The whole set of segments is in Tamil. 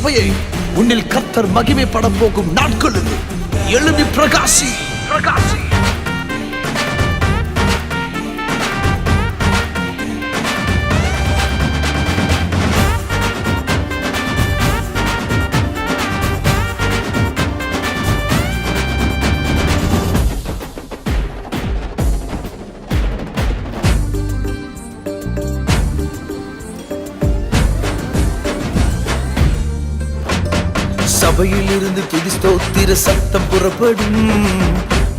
சபையை உன்னில் கர்த்தர் மகிமைப்பட போகும் நாட்களில் எழும்பி பிரகாசி பிரகாசி. சபையில் இருந்து துதி ஸ்தோத்திர சத்தம் புறப்படும்,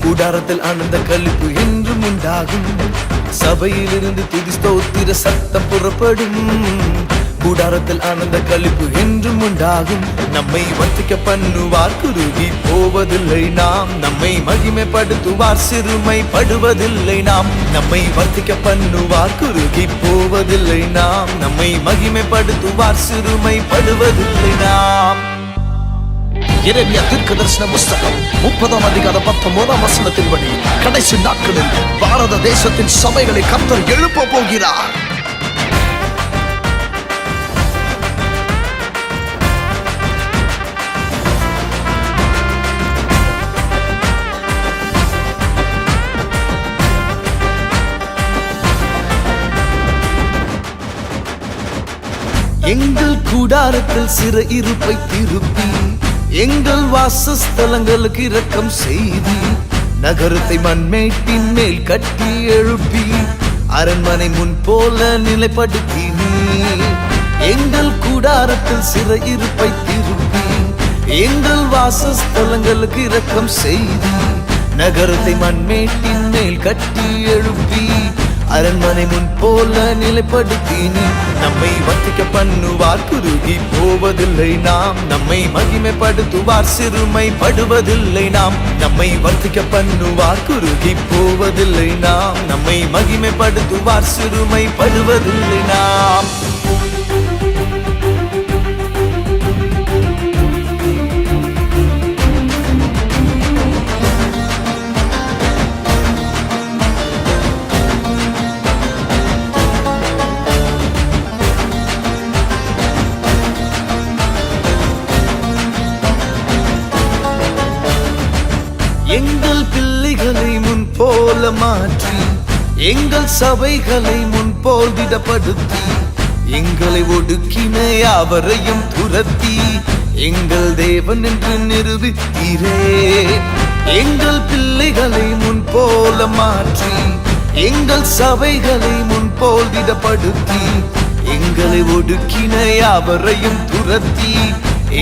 கூடாரத்தில் ஆனந்த களிப்பு என்றும் உண்டாகும். சபையில் இருந்து துதி ஸ்தோத்திர சத்தம் புறப்படும், கூடாரத்தில் ஆனந்த களிப்பு என்றும் உண்டாகும். நம்மை வர்த்திக்க பண்ணுவார், குறுகி போவதில்லை நாம். நம்மை மகிமைப்படுத்துவார், சிறுமைப்படுவதில்லை நாம். நம்மை வர்த்திக்க பண்ணுவார், குறுகி போவதில்லை நாம். நம்மை மகிமைப்படுத்துவார், சிறுமைப்படுவதில்லை நாம். எரேமியா தீர்க்கதரிசன புஸ்தகம் 30ஆம் அதிகாரம் 19ஆம் வசனத்தின்படி கடைசி நாட்களில் பாரத தேசத்தின் சபைகளை கர்த்தர் எழுப்ப போகிறார். எங்கள் கூடாரத்தில் சிற இருப்பை திருப்பி, எங்கள் வாசஸ்தலங்களுக்கு இரக்கம் செய்தி, நகரத்தை மண்மேட்டின் மேல் கட்டி எழுப்பி, அரண்மனை முன் போல நிலைப்படுத்தி நீர். எங்கள் கூடாரத்தில் சிற இருப்பை திருப்பி, எங்கள் வாசஸ்தலங்களுக்கு இரக்கம் செய்தி, நகரத்தை மண்மேட்டின் மேல் கட்டி எழுப்பி, அரண்மனை முன் போல நிலைப்படுத்தி நீ. நம்மை வர்த்திக்க பண்ணுவார், குறுகி போவதில்லை நாம். நம்மை மகிமைப்படுத்துவார், சிறுமைப்படுவதில்லை நாம். நம்மை வர்த்திக்க பண்ணுவார், குறுகி போவதில்லை நாம். நம்மை மகிமைப்படுத்துவார், சிறுமைப்படுவதில்லை நாம். எங்கள் பிள்ளைகளை முன் போல மாற்றி, எங்கள் சபைகளை முன் போல் திடப்படுத்தி, எங்களை ஒடுக்கின யாவரையும் துரத்தி, எங்கள் தேவன் என்று நிரூபித்தீரே. எங்கள் பிள்ளைகளை முன் போல மாற்றி, எங்கள் சபைகளை முன் போல் திடப்படுத்தி, எங்களை ஒடுக்கின யாவரையும் துரத்தி,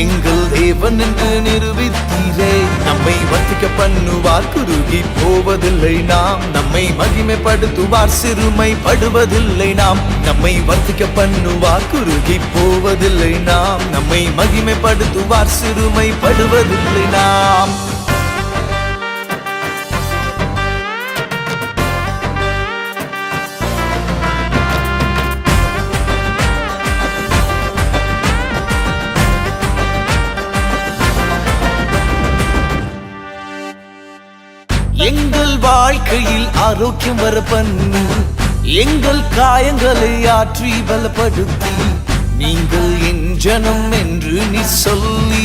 எங்கள் தேவன் என்று நிரூபித்தீரே. நம்மை வர்த்திக்க பண்ணுவார், குறுகி போவதில்லை நாம். நம்மை மகிமைப்படுத்துவார், சிறுமைப்படுவதில்லை நாம். நம்மை வர்த்திக்க பண்ணுவார், குறுகி போவதில்லை நாம். நம்மை மகிமைப்படுத்துவார், சிறுமைப்படுவதில்லை நாம். எங்கள் வாழ்க்கையில் ஆரோக்கியம் வர பண்ணி, எங்கள் காயங்களை ஆற்றி பலப்படுத்தி, நீங்கள் என் ஜனம் என்று நீ சொல்லி,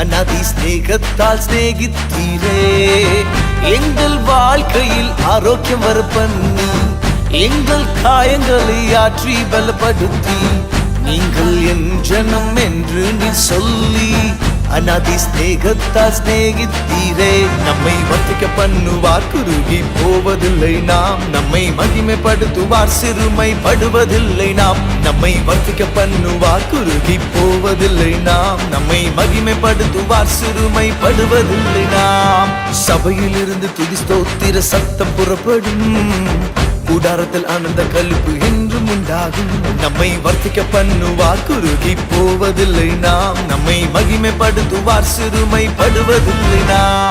அநாதி ஸ்நேகத்தால் ஸ்நேகித்தீரே. எங்கள் வாழ்க்கையில் ஆரோக்கியம் வர பண்ணி, எங்கள் காயங்களை ஆற்றி பலப்படுத்தி, நீங்கள் என் ஜனம் என்று நீ சொல்லி, அநாதி ஸ்நேகத்தால் ஸ்நேகித்தீரே. நம்மை வர்த்திக்க பண்ணுவார், குறுகி போவதில்லை நாம். நம்மை மகிமைப்படுத்துவார், சிறுமைப்படுவதில்லை நாம். நம்மை வர்த்திக்க பண்ணுவார், குறுகி போவதில்லை நாம். நம்மை மகிமைப்படுத்துவார், சிறுமைப்படுவதில்லை நாம். சபையில் இருந்து துதி ஸ்தோத்திர சத்தம் புறப்படும், கூடாரத்தில் ஆனந்த களிப்பு என்றும் உண்டாகும். நம்மை வர்த்திக்க பண்ணுவார், குறுகி போவதில்லை நாம். நம்மை மகிமைப்படுத்துவார், சிறுமைப்படுவதில்லை நாம்.